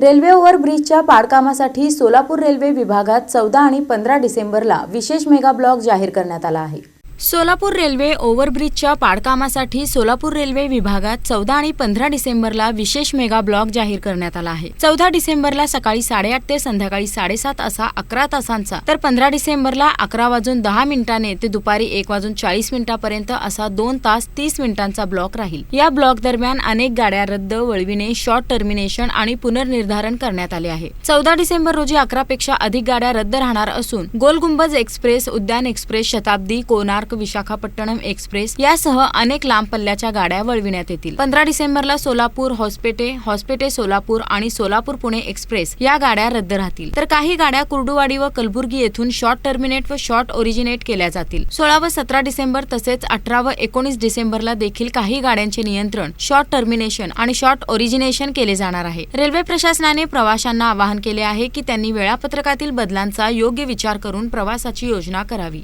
Railway ओव्हरब्रिजच्या पाडकामासाठी Solapur railway विभागात 14 आणि 15 डिसेंबरला विशेष मेगा ब्लॉक जाहीर करण्यात आला आहे। सोलापूर रेल्वे ओव्हरब्रिजच्या पाडकामासाठी सोलापूर रेल्वे विभागात 14 आणि 15 डिसेंबरला विशेष मेगा ब्लॉक जाहीर करण्यात आला आहे। 14 डिसेंबरला सकाळी 8:30 ते संध्याकाळी 7:30 असा 11 तासांचा, तर 15 डिसेंबरला 11:10 ते दुपारी 1:40 पर्यंत असा 2 तास 30 मिनिटांचा ब्लॉक राहील। या ब्लॉक दरम्यान अनेक गाड्या रद्द, वळविणे, शॉर्ट टर्मिनेशन आणि पुनर्निर्धारण करण्यात आले आहे। 14 डिसेंबर रोजी 11 पेक्षा अधिक गाड्या रद्द राहणार असून गोलगुंबज एक्सप्रेस, उद्यान एक्सप्रेस, शताब्दी, कोणार्क, विशाखापट्टणम एक्सप्रेस यासह अनेक लांब पल्ल्याच्या गाड्या वळविण्यात येतील। 15 डिसेंबरला सोलापूर, हॉस्पेटे सोलापूर आणि सोलापूर पुणे एक्सप्रेस या गाड्या रद्द राहतील, तर काही गाड्या कुर्डुवाडी व कलबुर्गी येथून शॉर्ट टर्मिनेट व शॉर्ट ओरिजिनेट केल्या जातील। 16 व 17 डिसेंबर तसेच 18 व 19 डिसेंबरला देखील काही गाड्यांचे नियंत्रण, शॉर्ट टर्मिनेशन आणि शॉर्ट ओरिजिनेशन केले जाणार आहे। रेल्वे प्रशासनाने प्रवाशांना आवाहन केले आहे की त्यांनी वेळापत्रकातील बदलांचा योग्य विचार करून प्रवासाची योजना करावी।